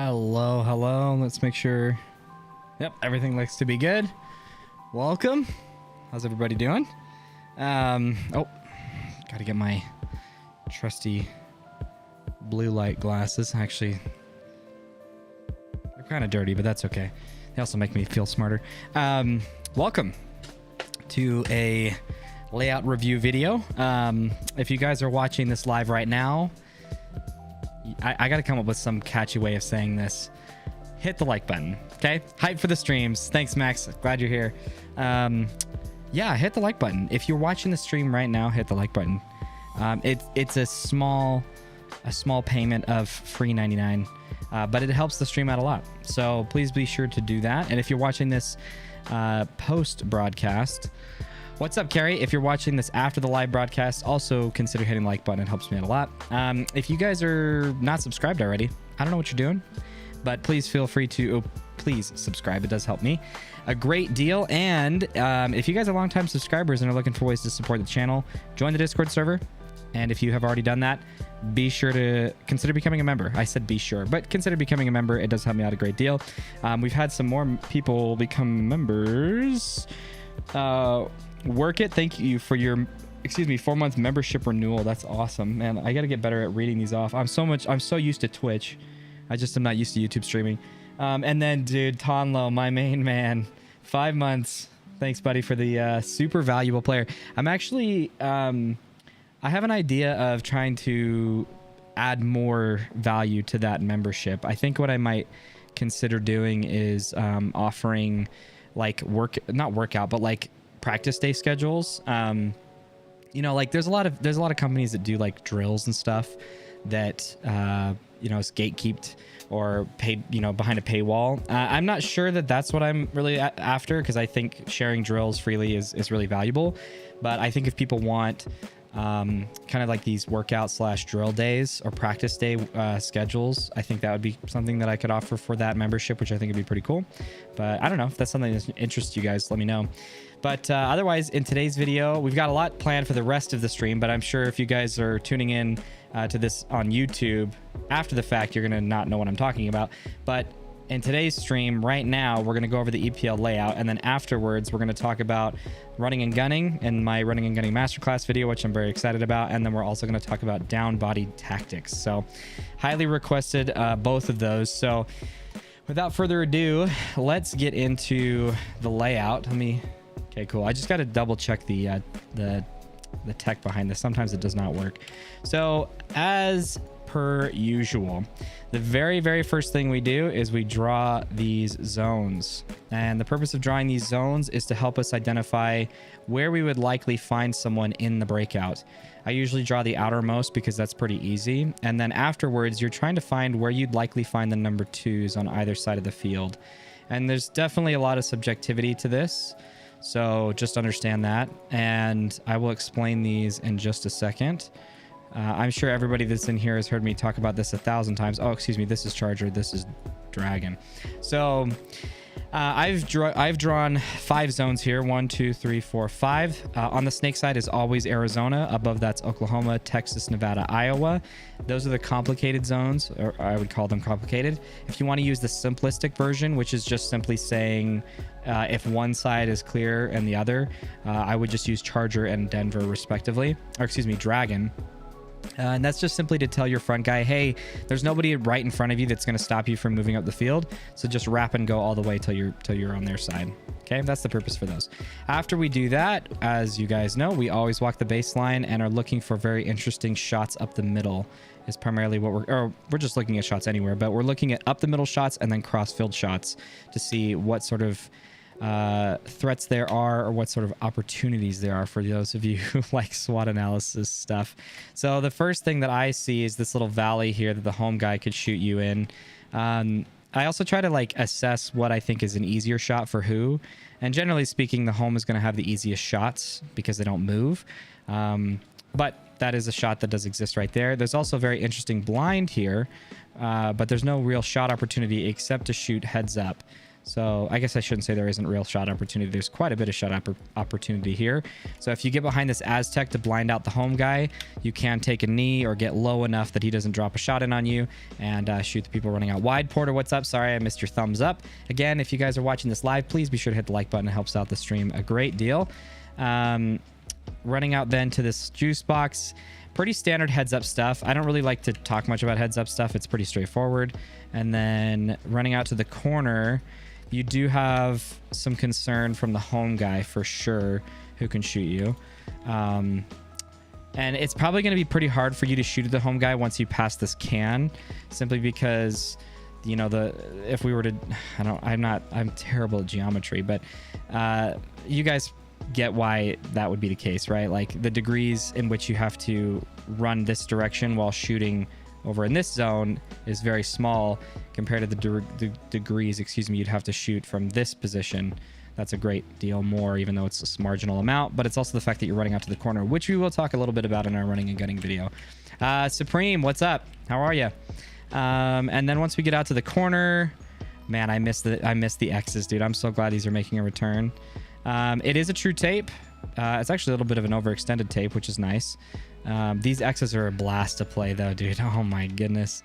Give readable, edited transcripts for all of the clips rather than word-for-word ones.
Hello, hello. Let's make sure. Yep, everything looks to be good. Welcome. How's everybody doing? Oh, gotta get my trusty blue light glasses. Actually, they're kind of dirty, but that's okay. They also make me feel smarter. Welcome to a layout review video. If you guys are watching this live right now, I got to come up with some catchy way of saying this. Hit the like button, okay? Hype for the streams. Thanks, Max. Glad you're here. Yeah, hit the like button. If you're watching the stream right now, hit the like button. It's a small payment of free 99, but it helps the stream out a lot. So please be sure to do that. And if you're watching this post broadcast, what's up, Carrie? If you're watching this after the live broadcast, also consider hitting the like button. It helps me out a lot. If you guys are not subscribed already, I don't know what you're doing, but please feel free to please subscribe. It does help me a great deal. And if you guys are longtime subscribers and are looking for ways to support the channel, join the Discord server. And if you have already done that, be sure to consider becoming a member. I said be sure, but consider becoming a member. It does help me out a great deal. We've had some more people become members. Work it. Thank you for your 4-month membership renewal. That's awesome, man. I got to get better at reading these off. I'm so used to Twitch. I just am not used to YouTube streaming. And then, dude, Tonlo, my main man, 5 months. Thanks, buddy, for the super valuable player. I'm actually, I have an idea of trying to add more value to that membership. I think what I might consider doing is offering like not workout, but like practice day schedules. You know, like there's a lot of companies that do like drills and stuff that you know, is gatekept or paid, you know, behind a paywall. I'm not sure that that's what I'm really after, because I think sharing drills freely is really valuable. But I think if people want kind of like these workout / drill days or practice day schedules, I think that would be something that I could offer for that membership, which I think would be pretty cool. But I don't know if that's something that interests you guys, let me know. But otherwise, in today's video, we've got a lot planned for the rest of the stream, but I'm sure if you guys are tuning in to this on YouTube after the fact, you're gonna not know what I'm talking about. But in today's stream right now, we're going to go over the EPL layout, and then afterwards we're going to talk about running and gunning in my running and gunning masterclass video, which I'm very excited about. And then we're also going to talk about down body tactics. So highly requested, both of those. So without further ado, let's get into the layout. Okay, cool. I just got to double check the tech behind this. Sometimes it does not work. So as per usual, the very first thing we do is we draw these zones, and the purpose of drawing these zones is to help us identify where we would likely find someone in the breakout. I usually draw the outermost because that's pretty easy, and then afterwards you're trying to find where you'd likely find the number 2s on either side of the field. And there's definitely a lot of subjectivity to this, so just understand that, and I will explain these in just a second. I'm sure everybody that's in here has heard me talk about this 1,000 times. Oh, excuse me. This is Charger. This is Dragon. So I've drawn 5 zones here. 1, 2, 3, 4, 5. On the snake side is always Arizona. Above that's Oklahoma, Texas, Nevada, Iowa. Those are the complicated zones, or I would call them complicated. If you want to use the simplistic version, which is just simply saying if one side is clear and the other, I would just use Charger and Denver respectively, or excuse me, Dragon. And that's just simply to tell your front guy, hey, there's nobody right in front of you that's going to stop you from moving up the field. So just wrap and go all the way till you're on their side. Okay, that's the purpose for those. After we do that, as you guys know, we always walk the baseline and are looking for very interesting shots up the middle. Is primarily what we're just looking at shots anywhere, but we're looking at up the middle shots and then cross field shots to see what sort of threats there are, or what sort of opportunities there are for those of you who like SWOT analysis stuff. So the first thing that I see is this little valley here that the home guy could shoot you in. I also try to like assess what I think is an easier shot for who, and generally speaking, the home is going to have the easiest shots because they don't move. But that is a shot that does exist right there. There's also a very interesting blind here, but there's no real shot opportunity except to shoot heads up. So I guess I shouldn't say there isn't real shot opportunity. There's quite a bit of shot opportunity here. So if you get behind this Aztec to blind out the home guy, you can take a knee or get low enough that he doesn't drop a shot in on you and shoot the people running out wide. Porter, what's up? Sorry, I missed your thumbs up. Again, if you guys are watching this live, please be sure to hit the like button. It helps out the stream a great deal. Running out then to this juice box. Pretty standard heads up stuff. I don't really like to talk much about heads up stuff. It's pretty straightforward. And then running out to the corner, you do have some concern from the home guy for sure who can shoot you. And it's probably going to be pretty hard for you to shoot at the home guy once you pass this can, simply because, you know, if we were to, I'm terrible at geometry, but you guys get why that would be the case, right? Like the degrees in which you have to run this direction while shooting over in this zone is very small compared to the degrees, you'd have to shoot from this position. That's a great deal more, even though it's a marginal amount, but it's also the fact that you're running out to the corner, which we will talk a little bit about in our running and gunning video. Supreme, what's up? How are you? And then once we get out to the corner, man, I missed the X's, dude. I'm so glad these are making a return. It is a true tape. It's actually a little bit of an overextended tape, which is nice. These X's are a blast to play though, dude. Oh my goodness.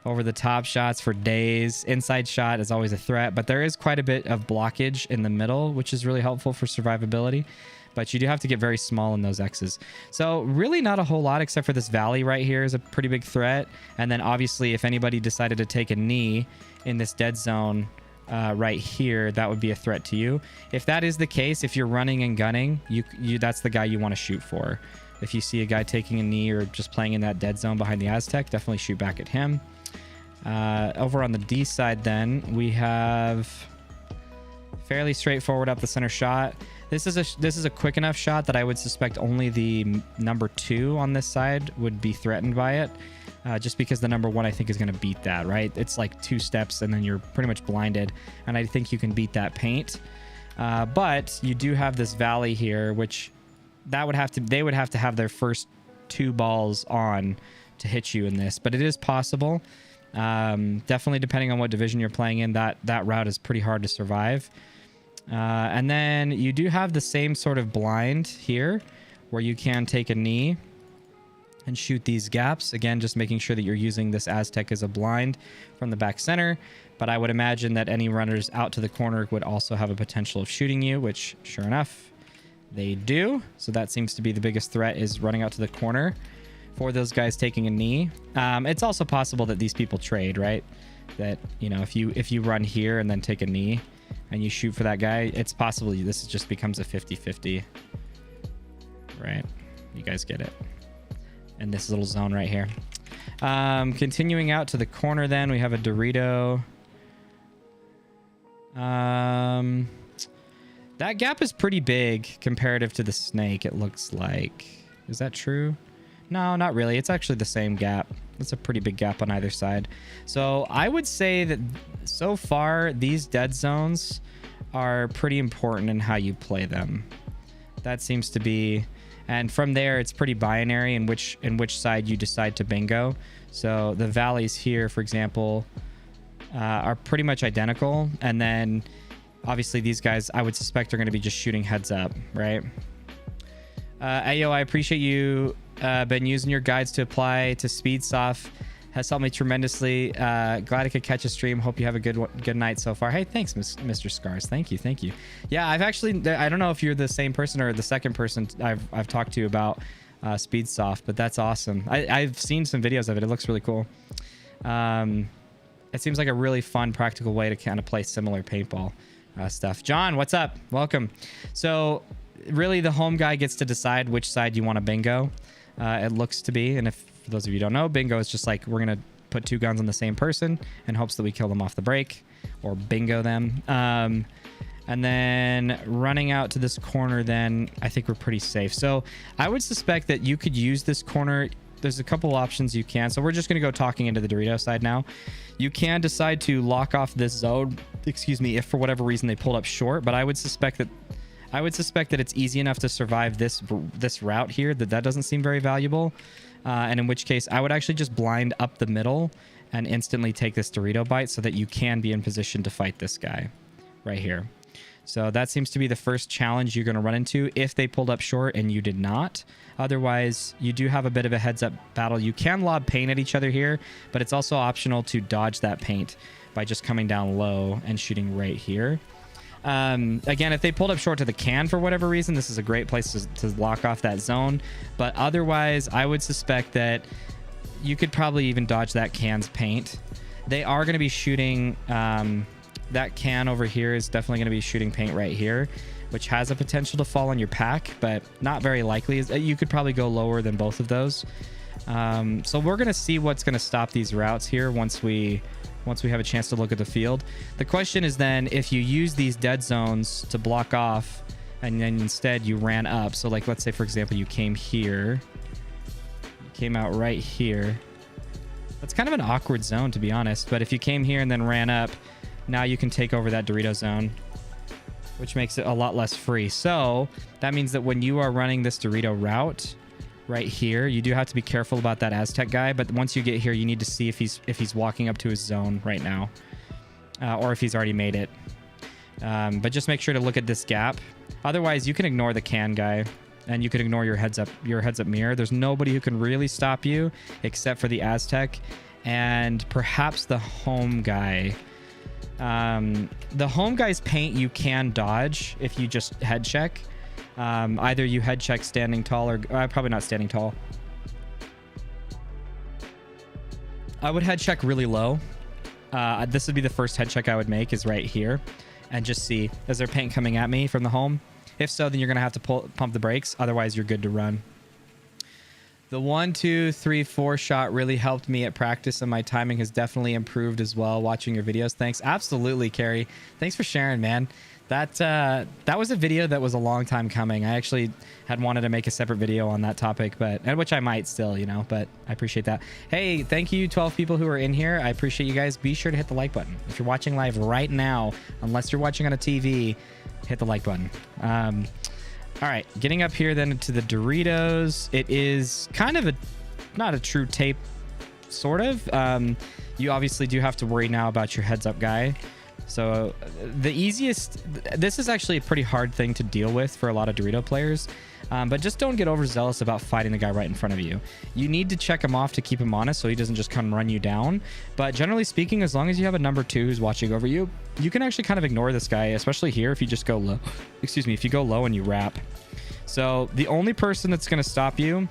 Over the top shots for days. Inside shot is always a threat, but there is quite a bit of blockage in the middle, which is really helpful for survivability. But you do have to get very small in those X's. So really not a whole lot, except for this valley right here is a pretty big threat. And then obviously if anybody decided to take a knee in this dead zone right here, that would be a threat to you. If that is the case, if you're running and gunning, that's the guy you want to shoot for. If you see a guy taking a knee or just playing in that dead zone behind the Aztec, definitely shoot back at him. Over on the D side then, we have fairly straightforward up the center shot. This is a quick enough shot that I would suspect only the number 2 on this side would be threatened by it. Just because the number 1 I think is going to beat that, right? It's like 2 steps and then you're pretty much blinded, and I think you can beat that paint. But you do have this valley here, which they would have to have their first 2 balls on to hit you in this, but it is possible. Definitely depending on what division you're playing in, that route is pretty hard to survive. And then you do have the same sort of blind here where you can take a knee and shoot these gaps. Again, just making sure that you're using this Aztec as a blind from the back center. But I would imagine that any runners out to the corner would also have a potential of shooting you, which sure enough, they do. So that seems to be the biggest threat, is running out to the corner for those guys taking a knee. It's also possible that these people trade, right? That, you know, if you run here and then take a knee and you shoot for that guy, it's possible this just becomes a 50-50. Right? You guys get it. In this little zone right here. Continuing out to the corner then, we have a Dorito. That gap is pretty big comparative to the snake, it looks like. Is that true? No, not really. It's actually the same gap. It's a pretty big gap on either side. So I would say that so far these dead zones are pretty important in how you play them. That seems to be, and from there it's pretty binary in which side you decide to bingo. So the valleys here, for example, are pretty much identical, and then obviously these guys I would suspect are going to be just shooting heads up, right? Ayo, I appreciate you been using your guides to apply to Speedsoft. Has helped me tremendously. Glad I could catch a stream. Hope you have a good night so far. Hey, thanks, Mr. Scars. Thank you. Yeah, I've actually, I don't know if you're the same person or the second person I've talked to about Speedsoft, but that's awesome. I've seen some videos of it. It looks really cool. It seems like a really fun, practical way to kind of play similar paintball stuff. John, what's up? Welcome. So really the home guy gets to decide which side you want to bingo. It looks to be, and if for those of you who don't know, bingo is just like we're gonna put 2 guns on the same person in hopes that we kill them off the break or bingo them. And then running out to this corner, then I think we're pretty safe. So I would suspect that you could use this corner. There's a couple options you can. So we're just gonna go talking into the Dorito side now. You can decide to lock off this zone, if for whatever reason they pulled up short, but I would suspect that it's easy enough to survive this route here that doesn't seem very valuable. And in which case I would actually just blind up the middle and instantly take this Dorito bite so that you can be in position to fight this guy. right here. So that seems to be the first challenge you're going to run into if they pulled up short and you did not. Otherwise, you do have a bit of a heads-up battle. You can lob paint at each other here, but it's also optional to dodge that paint by just coming down low and shooting right here. Again, if they pulled up short to the can for whatever reason, this is a great place to lock off that zone. But otherwise, I would suspect that you could probably even dodge that can's paint. They are going to be shooting... that can over here is definitely going to be shooting paint right here, which has a potential to fall on your pack, but not very likely. You could probably go lower than both of those. So we're going to see what's going to stop these routes here once we have a chance to look at the field. The question is then if you use these dead zones to block off and then instead you ran up. So like, let's say, for example, you came here, you came out right here. That's kind of an awkward zone, to be honest. But if you came here and then ran up, now you can take over that Dorito zone, which makes it a lot less free. So that means that when you are running this Dorito route right here, you do have to be careful about that Aztec guy. But once you get here, you need to see if he's walking up to his zone right now, or if he's already made it. But just make sure to look at this gap. Otherwise, you can ignore the can guy, and you can ignore your heads up mirror. There's nobody who can really stop you except for the Aztec and perhaps the home guy. The home guy's paint you can dodge if you just head check. Either you head check standing tall or probably not standing tall. I would head check really low. This would be the first head check I would make, is right here, and just see, is there paint coming at me from the home? If so, then you're gonna have to pump the brakes. Otherwise, you're good to run. The 1, 2, 3, 4 shot really helped me at practice, and my timing has definitely improved as well watching your videos. Thanks. Absolutely, Carrie. Thanks for sharing, man. That was a video that was a long time coming. I actually had wanted to make a separate video on that topic, and which I might still, you know, but I appreciate that. Hey, thank you 12 people who are in here. I appreciate you guys. Be sure to hit the like button. If you're watching live right now, unless you're watching on a TV, hit the like button. All right, getting up here then to the Doritos. It is kind of not a true tape, sort of. You obviously do have to worry now about your heads up guy. So the easiest, this is actually a pretty hard thing to deal with for a lot of Dorito players. But just don't get overzealous about fighting the guy right in front of you. You need to check him off to keep him honest so he doesn't just come run you down. But generally speaking, as long as you have a number 2 who's watching over you, you can actually kind of ignore this guy, especially here if you just go low. Excuse me, if you go low and you wrap. So the only person that's going to stop you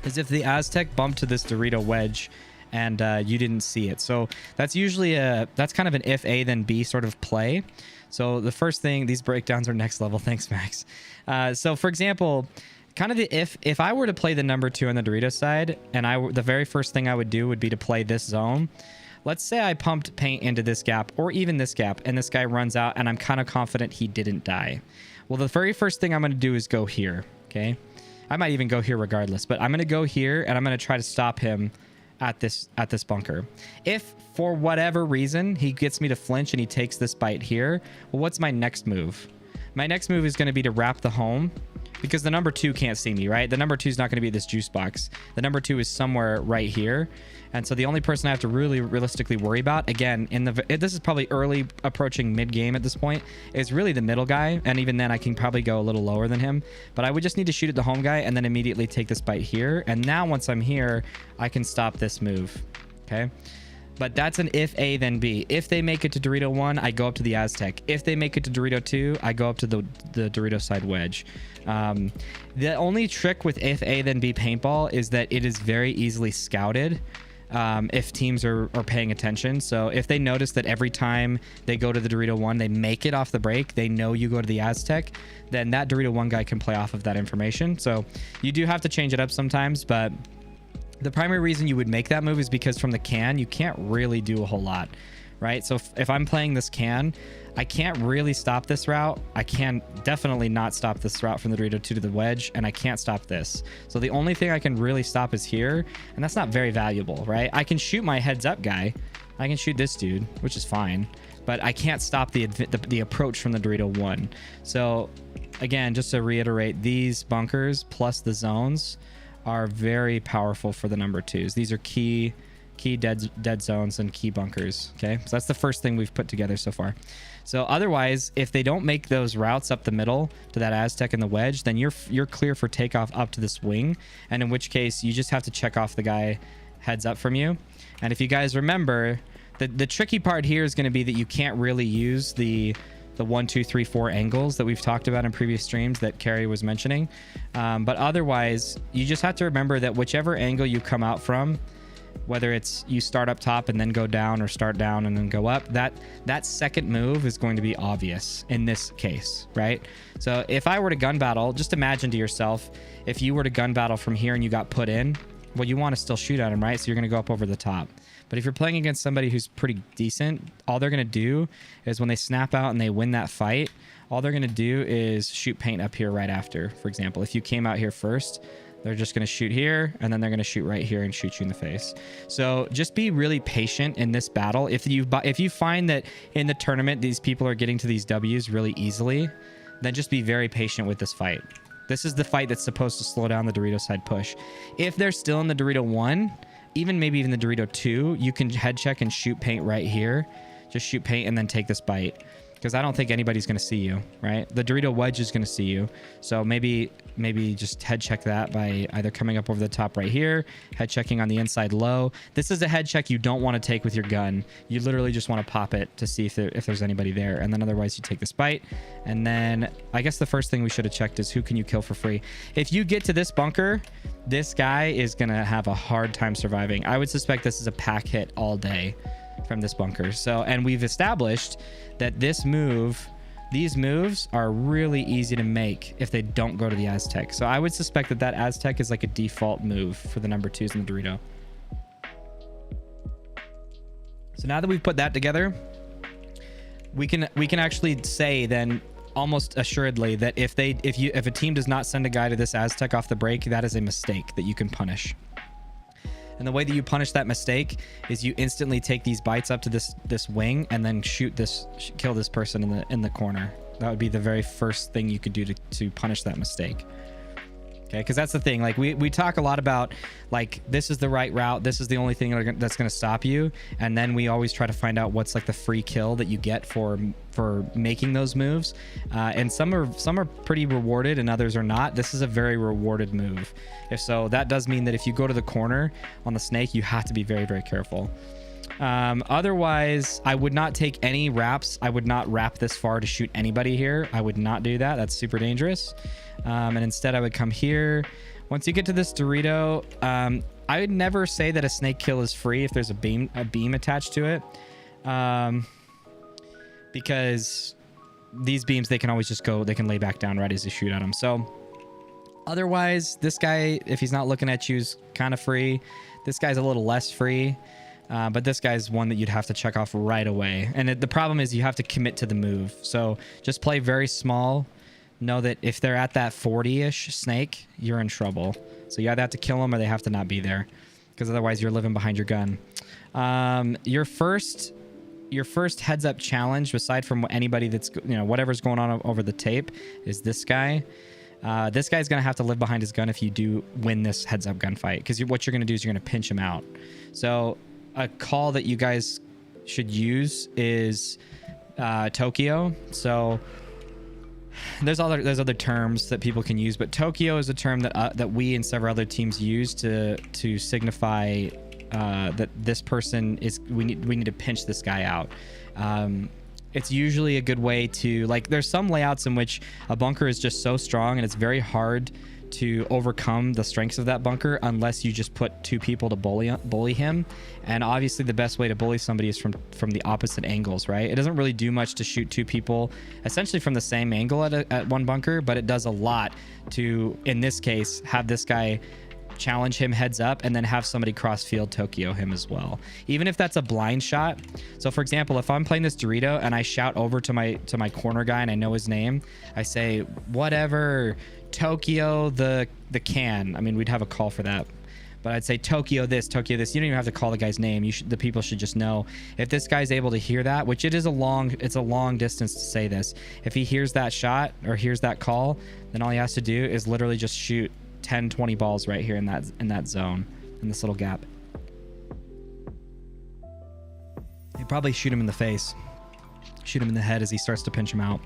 is if the Aztec bumped to this Dorito wedge and you didn't see it. So that's usually that's kind of an if A then B sort of play. So the first thing, these breakdowns are next level. Thanks, Max. So for example, kind of the if I were to play the number 2 on the Dorito side, and the very first thing I would do would be to play this zone. Let's say I pumped paint into this gap or even this gap, and this guy runs out, and I'm kind of confident he didn't die. Well, the very first thing I'm going to do is go here. Okay, I might even go here regardless, but I'm going to go here and I'm going to try to stop him at this bunker. If for whatever reason he gets me to flinch and he takes this bite here, well, what's my next move? My next move is going to be to wrap the home, because the number 2 can't see me, right? The number 2 is not going to be this juice box. The number 2 is somewhere right here. And so the only person I have to really realistically worry about, again, this is probably early approaching mid-game at this point, is really the middle guy. And even then I can probably go a little lower than him. But I would just need to shoot at the home guy and then immediately take this bite here. And now once I'm here, I can stop this move. Okay? But that's an if A then B. If they make it to Dorito 1, I go up to the Aztec. If they make it to Dorito 2, I go up to the Dorito side wedge. The only trick with if A then B paintball is that it is very easily scouted if teams are paying attention. So if they notice that every time they go to the Dorito 1, they make it off the break, they know you go to the Aztec, then that Dorito 1 guy can play off of that information. So you do have to change it up sometimes, but the primary reason you would make that move is because from the can, you can't really do a whole lot, right? So if I'm playing this can, I can't really stop this route. I can definitely not stop this route from the Dorito 2 to the wedge, and I can't stop this. So the only thing I can really stop is here, and that's not very valuable, right? I can shoot my heads up guy. I can shoot this dude, which is fine, but I can't stop the approach from the Dorito 1. So again, just to reiterate, these bunkers plus the zones are very powerful for the number 2s. These are key key dead zones, and key bunkers. Okay, so that's the first thing we've put together so far. So otherwise, if they don't make those routes up the middle to that Aztec and the wedge, then you're clear for takeoff up to this wing, and in which case you just have to check off the guy heads up from you. And if you guys remember, the tricky part here is going to be that you can't really use the 1, 2, 3, 4 angles that we've talked about in previous streams that Carrie was mentioning. But otherwise, you just have to remember that whichever angle you come out from, whether it's you start up top and then go down, or start down and then go up, that second move is going to be obvious in this case, right? So if I were to gun battle, just imagine to yourself, if you were to gun battle from here and you got put in, well, you want to still shoot at him, right? So you're going to go up over the top. But if you're playing against somebody who's pretty decent, all they're going to do is when they snap out and they win that fight, all they're going to do is shoot paint up here right after. For example, if you came out here first, they're just going to shoot here, and then they're going to shoot right here and shoot you in the face. So just be really patient in this battle. If you find that in the tournament these people are getting to these W's really easily, then just be very patient with this fight. This is the fight that's supposed to slow down the Dorito side push. If they're still in the Dorito 1, maybe even the Dorito 2, you can head check and shoot paint right here. Just shoot paint and then take this bite, because I don't think anybody's going to see you, right? The Dorito wedge is going to see you. So maybe just head check that by either coming up over the top right here, head checking on the inside low. This is a head check you don't want to take with your gun. You literally just want to pop it to see if there's anybody there. And then otherwise you take this bite. And then I guess the first thing we should have checked is who can you kill for free. If you get to this bunker, this guy is going to have a hard time surviving. I would suspect this is a pack hit all day from this bunker. So, and we've established that these moves are really easy to make if they don't go to the Aztec. So I would suspect that Aztec is like a default move for the number 2s in the Dorito. So now that we've put that together, we can actually say then almost assuredly that if a team does not send a guy to this Aztec off the break, that is a mistake that you can punish. And the way that you punish that mistake is you instantly take these bites up to this wing and then kill this person in the corner. That would be the very first thing you could do to punish that mistake. Okay, because that's the thing. Like we talk a lot about, like, this is the right route, this is the only thing that's going to stop you, and then we always try to find out what's like the free kill that you get for making those moves. And some are pretty rewarded and others are not. This is a very rewarded move. If so, that does mean that if you go to the corner on the snake, you have to be very, very careful. Otherwise, I would not take any wraps. I would not wrap this far to shoot anybody here. I would not do that. That's super dangerous. And instead I would come here. Once you get to this Dorito, I would never say that a snake kill is free if there's a beam attached to it. Because these beams, they can always just go, they can lay back down right as you shoot at them. So otherwise, this guy, if he's not looking at you, is kind of free. This guy's a little less free. But this guy's one that you'd have to check off right away. And the problem is you have to commit to the move. So just play very small. Know that if they're at that 40-ish snake, you're in trouble. So you either have to kill them or they have to not be there, because otherwise you're living behind your gun. Your first heads up challenge, aside from anybody that's, whatever's going on over the tape, is this guy. This guy's going to have to live behind his gun if you do win this heads up gunfight, because what you're going to do is you're going to pinch him out. So a call that you guys should use is Tokyo. So there's other terms that people can use, but Tokyo is a term that we and several other teams use to signify that this person is, we need to pinch this guy out. It's usually a good way to, like, there's some layouts in which a bunker is just so strong and it's very hard to overcome the strengths of that bunker unless you just put 2 people to bully him. And obviously the best way to bully somebody is from the opposite angles, right? It doesn't really do much to shoot 2 people essentially from the same angle at one bunker, but it does a lot to, in this case, have this guy challenge him heads up and then have somebody cross field Tokyo him as well, even if that's a blind shot. So for example, if I'm playing this Dorito and I shout over to my corner guy and I know his name, I say whatever, Tokyo the can. I mean, we'd have a call for that, but I'd say Tokyo this. You don't even have to call the guy's name. The people should just know. If this guy's able to hear that, which it's a long distance to say this, if he hears that shot or hears that call, then all he has to do is literally just shoot 10-20 balls right here in that zone, in this little gap. You'd probably shoot him in the face, shoot him in the head as he starts to pinch him out.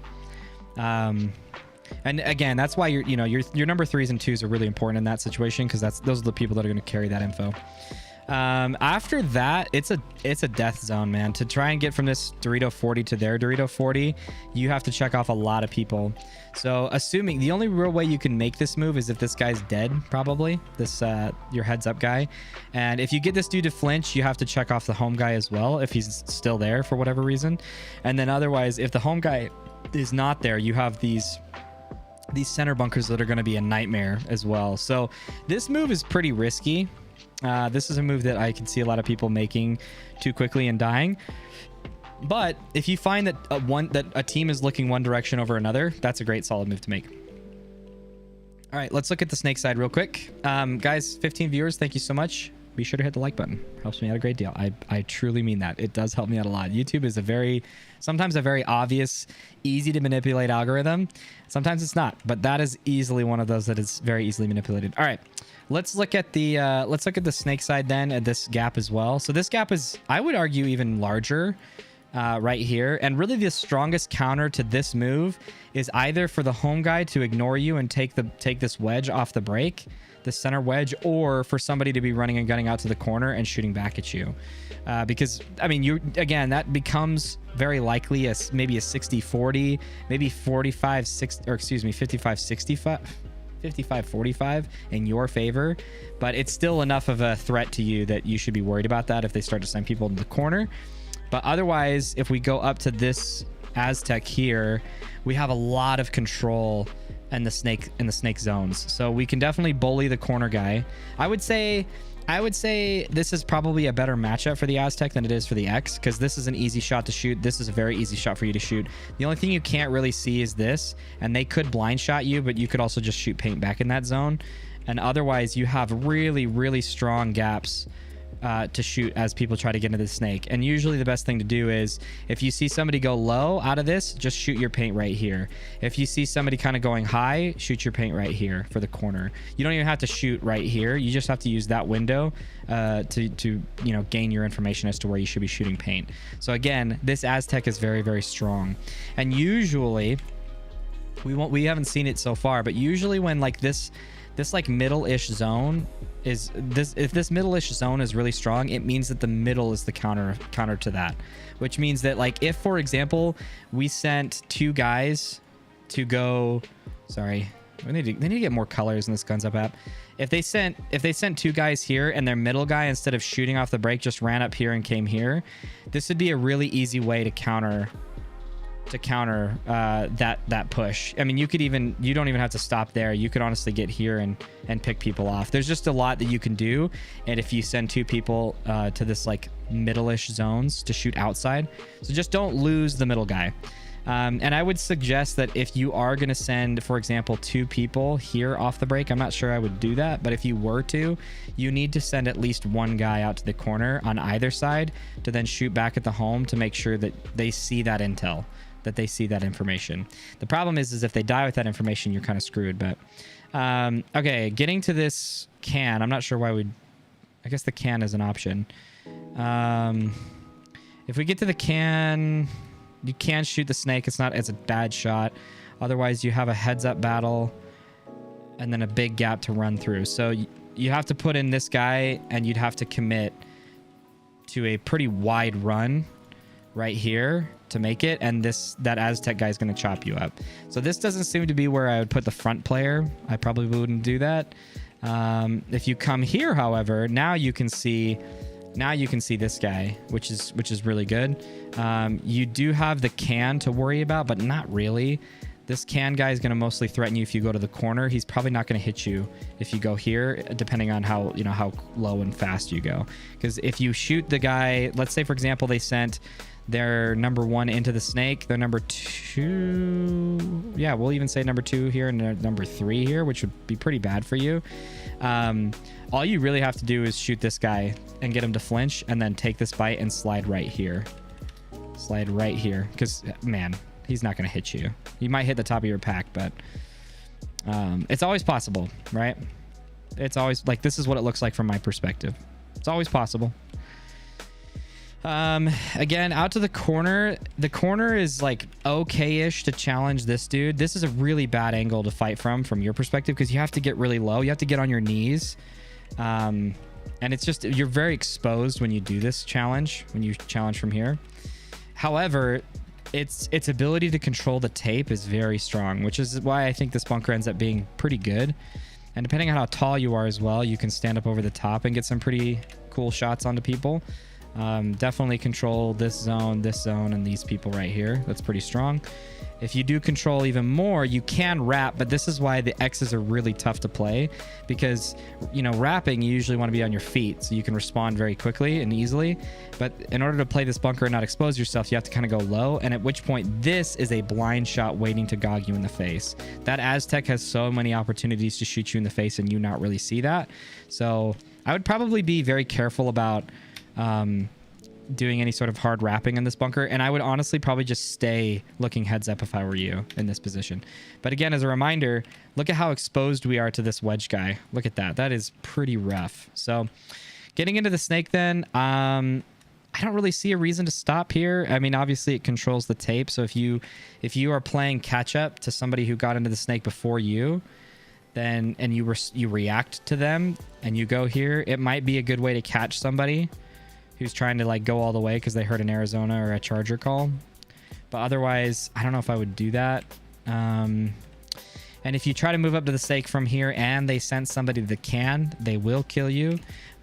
And again, that's why your number 3s and 2s are really important in that situation, because those are the people that are going to carry that info. After that, it's a death zone, man. To try and get from this Dorito 40 to their Dorito 40, you have to check off a lot of people. So assuming the only real way you can make this move is if this guy's dead, probably this your heads up guy. And if you get this dude to flinch, you have to check off the home guy as well if he's still there for whatever reason. And then otherwise, if the home guy is not there, you have these center bunkers that are going to be a nightmare as well. So this move is pretty risky. This is a move that I can see a lot of people making too quickly and dying. But if you find that a team is looking one direction over another, that's a great solid move to make. All right, let's look at the snake side real quick. Guys, 15 viewers, thank you so much. Be sure to hit the like button. Helps me out a great deal. I truly mean that. It does help me out a lot. YouTube is sometimes a very obvious, easy to manipulate algorithm. Sometimes it's not, but that is easily one of those that is very easily manipulated. All right, let's look at the snake side then, at this gap as well. So this gap is, I would argue, even larger right here. And really the strongest counter to this move is either for the home guy to ignore you and take this wedge off the break, the center wedge, or for somebody to be running and gunning out to the corner and shooting back at you. Because, I mean, that becomes very likely maybe a 60-40, maybe 55-65 55-45 in your favor, but it's still enough of a threat to you that you should be worried about that if they start to send people in the corner. But otherwise, if we go up to this Aztec here, we have a lot of control in the snake zones, so we can definitely bully the corner guy. I would say this is probably a better matchup for the Aztec than it is for the X, because this is an easy shot to shoot. This is a very easy shot for you to shoot. The only thing you can't really see is this, and they could blind shot you, but you could also just shoot paint back in that zone. And otherwise, you have really, really strong gaps to shoot as people try to get into the snake. And usually the best thing to do is, if you see somebody go low out of this, just shoot your paint right here. If you see somebody kind of going high, shoot your paint right here for the corner. You don't even have to shoot right here. You just have to use that window to gain your information as to where you should be shooting paint. So again, this Aztec is very, very strong. And usually we haven't seen it so far, but usually when like this like middle-ish zone is if this middle-ish zone is really strong, it means that the middle is the counter to that, which means that, like, if for example we sent 2 guys to go, sorry, they need to get more colors in this Guns Up app. If they sent 2 guys here and their middle guy, instead of shooting off the break, just ran up here and came here, this would be a really easy way to counter that push. I mean, you don't even have to stop there. You could honestly get here and pick people off. There's just a lot that you can do. And if you send 2 people to this like middle-ish zones to shoot outside, so just don't lose the middle guy. And I would suggest that if you are going to send, for example, 2 people here off the break, I'm not sure I would do that, but if you were to, you need to send at least 1 guy out to the corner on either side to then shoot back at the home to make sure that they see that intel, that they see that information. The problem is if they die with that information, you're kind of screwed. But okay, getting to this can, I'm not sure why I guess the can is an option. If we get to the can, you can shoot the snake. It's a bad shot. Otherwise, you have a heads up battle and then a big gap to run through. So you have to put in this guy, and you'd have to commit to a pretty wide run right here to make it, and that Aztec guy is going to chop you up. So this doesn't seem to be where I would put the front player. I probably wouldn't do that. If you come here, however, now you can see this guy, which is really good. You do have the can to worry about, but not really. This can guy is going to mostly threaten you if you go to the corner. He's probably not going to hit you if you go here, depending on how low and fast you go. Because if you shoot the guy, let's say for example they sent their number 1 into the snake, their number 2, yeah, we'll even say number 2 here, and their number 3 here, which would be pretty bad for you. All you really have to do is shoot this guy and get him to flinch, and then take this bite and slide right here, because man, he's not going to hit you. He might hit the top of your pack, but it's always possible, right? It's always like, this is what it looks like from my perspective. It's always possible. Again, out to the corner. The corner is like okay-ish to challenge this dude. This is a really bad angle to fight from your perspective, because you have to get really low. You have to get on your knees. And it's just, you're very exposed when you do this challenge, when you challenge from here. However, its ability to control the tape is very strong, which is why I think this bunker ends up being pretty good. And depending on how tall you are as well, you can stand up over the top and get some pretty cool shots onto people. Definitely control this zone, and these people right here. That's pretty strong. If you do control even more, you can wrap, but this is why the X's are really tough to play, because, you know, wrapping, you usually want to be on your feet so you can respond very quickly and easily. But in order to play this bunker and not expose yourself, you have to kind of go low, and at which point this is a blind shot waiting to gog you in the face. That Aztec has so many opportunities to shoot you in the face and you not really see that. So I would probably be very careful about doing any sort of hard wrapping in this bunker, and I would honestly probably just stay looking heads up if I were you in this position. But again, as a reminder, look at how exposed we are to this wedge guy. Look at that. That is pretty rough. So getting into the snake then, I don't really see a reason to stop here. I mean, obviously it controls the tape, so if you are playing catch up to somebody who got into the snake before you, then and you react to them and you go here, it might be a good way to catch somebody who's trying to like go all the way because they heard an Arizona or a Charger call. But otherwise, I don't know if I would do that. And if you try to move up to the stake from here and they send somebody to the can, they will kill you.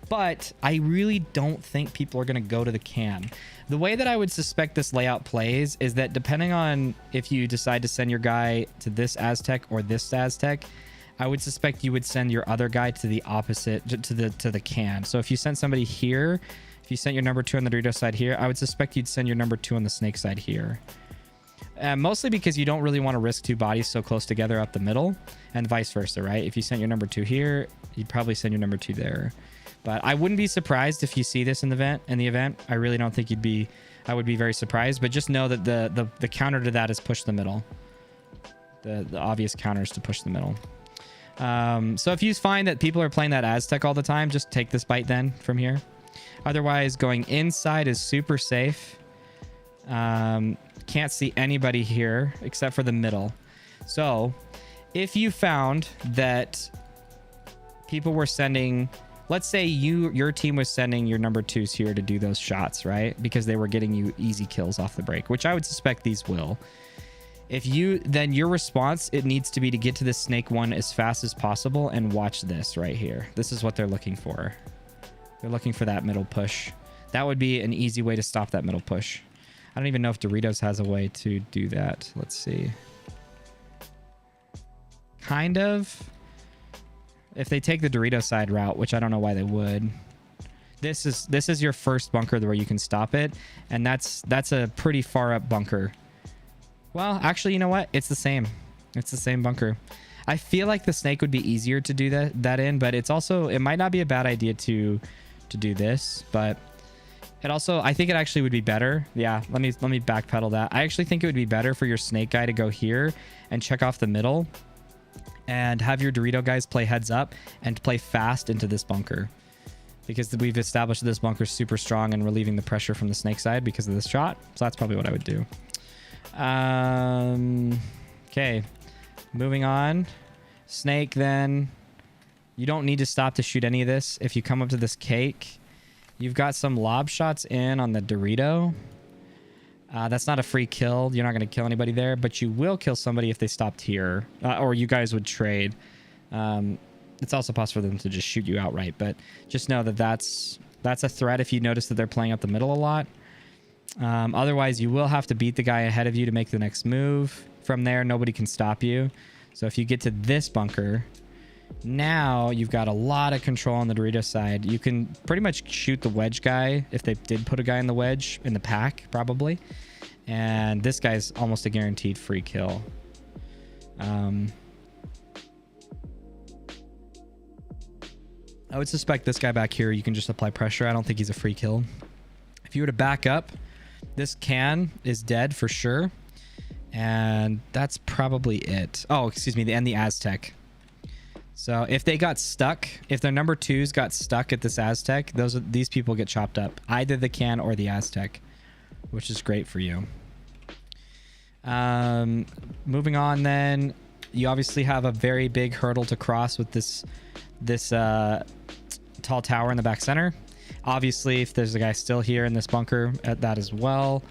But I really don't think people are going to go to the can. The way that I would suspect this layout plays is that depending on if you decide to send your guy to this Aztec or this Aztec, I would suspect you would send your other guy to the opposite, to the can. So if you sent somebody here, if you sent your number 2 on the Dorito side here, I would suspect you'd send your number 2 on the snake side here. Mostly because you don't really want to risk 2 bodies so close together up the middle, and vice versa, right? If you sent your number 2 here, you'd probably send your number 2 there. But I wouldn't be surprised if you see this in the event. I really don't think I would be very surprised, but just know that the counter to that is push the middle. The obvious counter is to push the middle. So if you find that people are playing that Aztec all the time, just take this bite then from here. Otherwise, going inside is super safe. Can't see anybody here except for the middle. So if you found that people were sending, let's say your team was sending your number 2s here to do those shots, right? Because they were getting you easy kills off the break, which I would suspect these will. Then your response, it needs to be to get to this snake 1 as fast as possible and watch this right here. This is what they're looking for. They're looking for that middle push. That would be an easy way to stop that middle push. I don't even know if Doritos has a way to do that. Let's see. Kind of. If they take the Dorito side route, which I don't know why they would. This is your first bunker where you can stop it, and that's a pretty far up bunker. Well, actually, you know what? It's the same. It's the same bunker. I feel like the snake would be easier to do that in, but it might not be a bad idea to do this, but it also, I think it actually would be better. Yeah, let me backpedal that. I actually think it would be better for your snake guy to go here and check off the middle and have your Dorito guys play heads up and play fast into this bunker, because we've established that this bunker is super strong and relieving the pressure from the snake side because of this shot. So that's probably what I would do. Okay, moving on. Snake, then you don't need to stop to shoot any of this. If you come up to this cake, you've got some lob shots in on the Dorito. That's not a free kill. You're not going to kill anybody there, but you will kill somebody if they stopped here, or you guys would trade. It's also possible for them to just shoot you outright, but just know that that's a threat if you notice that they're playing up the middle a lot. Otherwise, you will have to beat the guy ahead of you to make the next move. From there, nobody can stop you. So if you get to this bunker, now you've got a lot of control on the Dorito side. You can pretty much shoot the wedge guy if they did put a guy in the wedge in the pack, probably. And this guy's almost a guaranteed free kill. I would suspect this guy back here, you can just apply pressure. I don't think he's a free kill. If you were to back up, this can is dead for sure. And that's probably it. Oh, excuse me, and the Aztec. So if they got stuck, if their number 2s got stuck at this Aztec, these people get chopped up. Either the can or the Aztec, which is great for you. Moving on then, you obviously have a very big hurdle to cross with this tall tower in the back center. Obviously, if there's a guy still here in this bunker at that as well,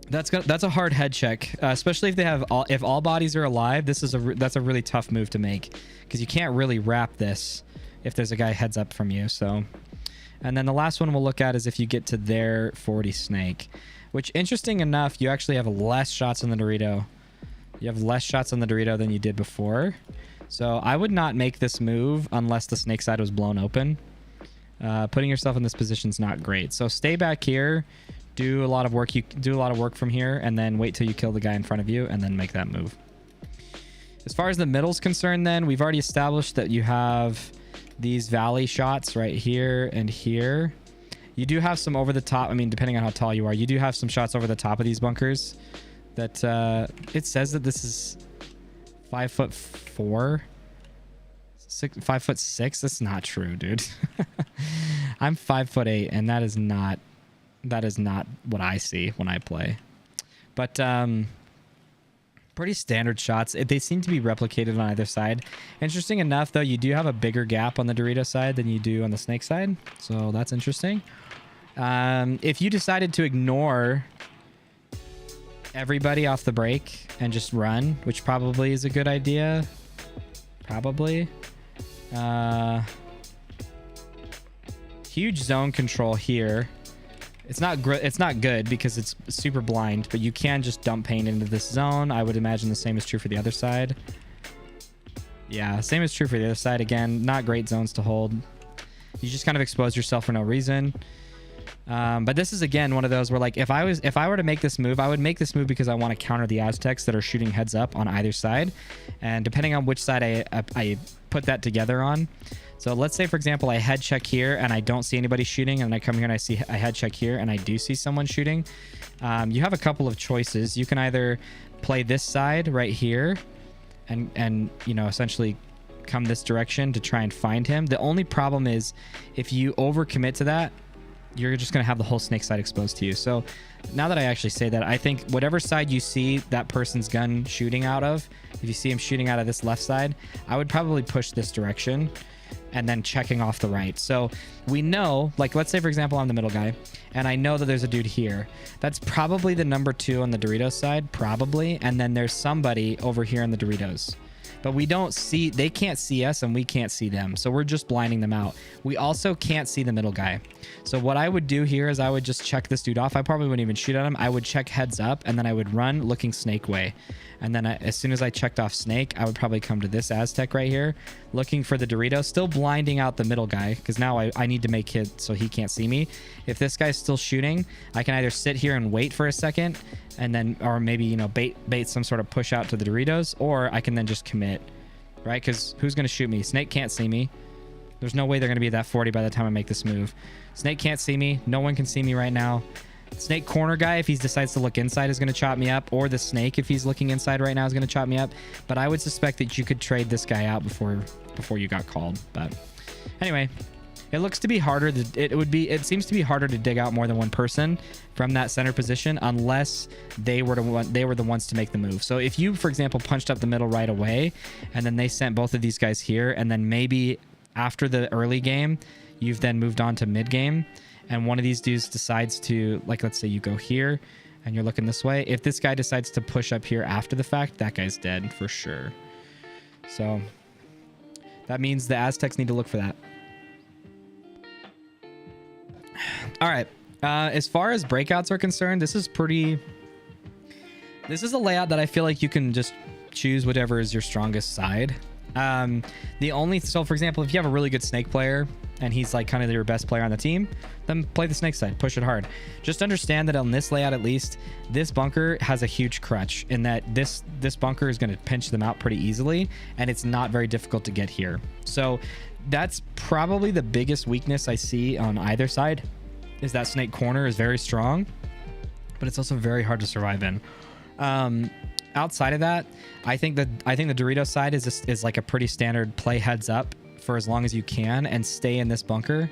that's a hard head check, especially if they have if all bodies are alive. That's a really tough move to make, because you can't really wrap this if there's a guy heads up from you. So, and then the last one we'll look at is if you get to their 40 snake, which, interesting enough, you actually have less shots on the Dorito. You have less shots on the Dorito than you did before. So I would not make this move unless the snake side was blown open. Putting yourself in this position is not great. So stay back here. Do a lot of work. You do a lot of work from here, and then wait till you kill the guy in front of you, and then make that move. As far as the middle's concerned, then we've already established that you have these valley shots right here and here. You do have some over the top. I mean, depending on how tall you are, you do have some shots over the top of these bunkers. That it says that this is 5'4", 5'6". That's not true, dude. I'm 5'8", and that is not what I see when I play. But pretty standard shots. They seem to be replicated on either side. Interesting enough, though, you do have a bigger gap on the Dorito side than you do on the snake side, so that's interesting. If you decided to ignore everybody off the break and just run, which probably is a good idea, probably. Huge zone control here. It's not good because it's super blind, but you can just dump paint into this zone. I would imagine the same is true for the other side. Yeah, same is true for the other side. Again, not great zones to hold. You just kind of expose yourself for no reason. But this is, again, one of those where, like, if I were to make this move, I would make this move because I want to counter the Aztecs that are shooting heads up on either side. And depending on which side I put that together on. So let's say, for example, I head check here and I don't see anybody shooting, and I come here and I head check here and I do see someone shooting. You have a couple of choices. You can either play this side right here and you know, essentially come this direction to try and find him. The only problem is if you overcommit to that, you're just going to have the whole snake side exposed to you. So now that I actually say that, I think whatever side you see that person's gun shooting out of, if you see him shooting out of this left side, I would probably push this direction and then checking off the right. So we know, like, let's say, for example, I'm the middle guy and I know that there's a dude here. That's probably the number 2 on the Doritos side, probably. And then there's somebody over here in the Doritos. But we don't see, they can't see us and we can't see them. So we're just blinding them out. We also can't see the middle guy. So what I would do here is I would just check this dude off. I probably wouldn't even shoot at him. I would check heads up and then I would run looking snake way. And then as soon as I checked off snake, I would probably come to this Aztec right here, looking for the Dorito, still blinding out the middle guy, because now I need to make it so he can't see me. If this guy's still shooting, I can either sit here and wait for a second, and then, or maybe, you know, bait some sort of push out to the Doritos, or I can then just commit, right? Because who's going to shoot me? Snake can't see me. There's no way they're going to be at that 40 by the time I make this move. Snake can't see me. No one can see me right now. Snake corner guy, if he decides to look inside, is going to chop me up, or the snake, if he's looking inside right now, is going to chop me up. But I would suspect that you could trade this guy out before you got called. But anyway, it looks to be harder. It seems to be harder to dig out more than one person from that center position, unless they were the ones to make the move. So if you, for example, punched up the middle right away, and then they sent both of these guys here, and then maybe after the early game, you've then moved on to mid game, and one of these dudes decides to, like, let's say you go here and you're looking this way. If this guy decides to push up here after the fact, that guy's dead for sure. So that means the Aztecs need to look for that. All right. As far as breakouts are concerned, this is a layout that I feel like you can just choose whatever is your strongest side. So for example, if you have a really good snake player and he's like kind of your best player on the team, then play the snake side, push it hard. Just understand that on this layout, at least, this bunker has a huge crutch in that this bunker is going to pinch them out pretty easily, and it's not very difficult to get here. So that's probably the biggest weakness I see on either side, is that snake corner is very strong, but it's also very hard to survive in. outside of that, I think the Dorito side is like a pretty standard play heads up for as long as you can and stay in this bunker.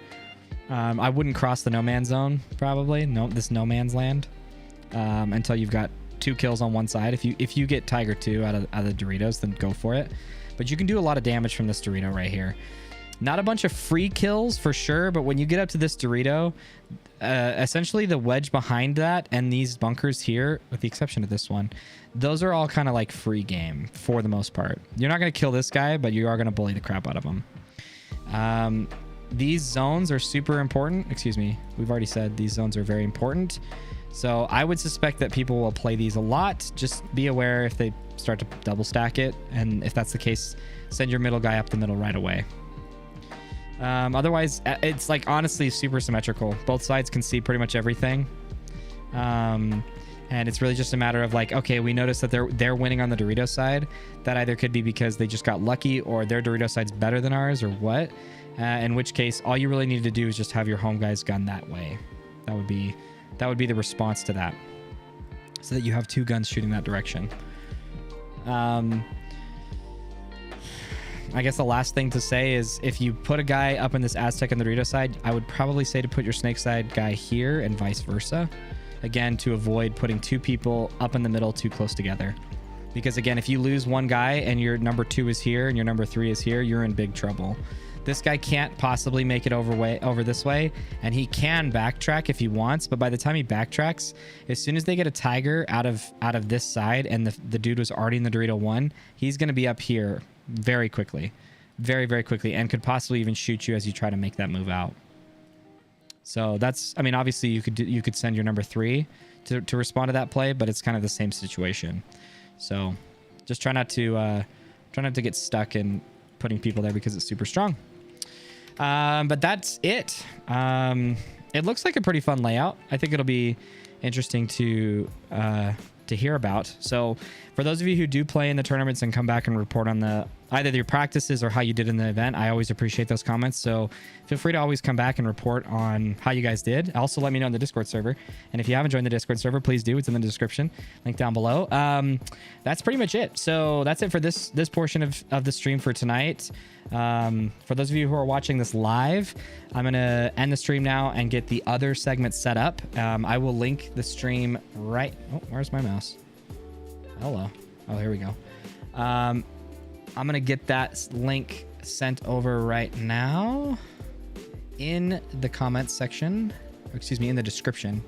I wouldn't cross the no man's zone probably. This no man's land until you've got 2 kills on one side. If you get Tiger 2 out of the Doritos, then go for it. But you can do a lot of damage from this Dorito right here. Not a bunch of free kills for sure, but when you get up to this Dorito, essentially the wedge behind that and these bunkers here, with the exception of this one, those are all kind of like free game for the most part. You're not going to kill this guy, but you are going to bully the crap out of him. These zones are super important. Excuse me. We've already said these zones are very important. So I would suspect that people will play these a lot. Just be aware if they start to double stack it. And if that's the case, send your middle guy up the middle right away. Otherwise, it's like honestly super symmetrical. Both sides can see pretty much everything. And it's really just a matter of like, okay, we noticed that they're winning on the Dorito side. That either could be because they just got lucky or their Dorito side's better than ours or what. In which case, all you really need to do is just have your home guys gun that way. That would be the response to that. So that you have 2 guns shooting that direction. I guess the last thing to say is if you put a guy up in this Aztec and the Dorito side, I would probably say to put your snake side guy here and vice versa. Again, to avoid putting 2 people up in the middle too close together. Because again, if you lose one guy and your number 2 is here and your number 3 is here, you're in big trouble. This guy can't possibly make it over this way, and he can backtrack if he wants, but by the time he backtracks, as soon as they get a Tiger out of this side and the dude was already in the Dorito 1, he's going to be up here very quickly. Very, very quickly, and could possibly even shoot you as you try to make that move out. So that's, I mean, obviously you could send your number 3 to respond to that play, but it's kind of the same situation. So just try not to get stuck in putting people there because it's super strong. But that's it. It looks like a pretty fun layout. I think it'll be interesting to hear about. So for those of you who do play in the tournaments and come back and report on either your practices or how you did in the event, I always appreciate those comments. So feel free to always come back and report on how you guys did. Also, let me know in the Discord server. And if you haven't joined the Discord server, please do. It's in the description, link down below. That's pretty much it. So that's it for this portion of the stream for tonight. For those of you who are watching this live, I'm going to end the stream now and get the other segment set up. I will link the stream right... Oh, where's my mouse? Hello. Oh, here we go. I'm going to get that link sent over right now in the comments section. Or excuse me, in the description.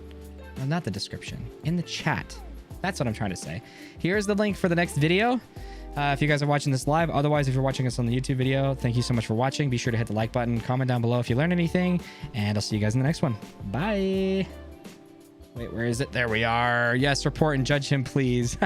No, not the description. In the chat. That's what I'm trying to say. Here's the link for the next video. If you guys are watching this live. Otherwise, if you're watching us on the YouTube video, thank you so much for watching. Be sure to hit the like button, comment down below if you learned anything, and I'll see you guys in the next one. Bye. Wait, where is it? There we are. Yes, report and judge him, please.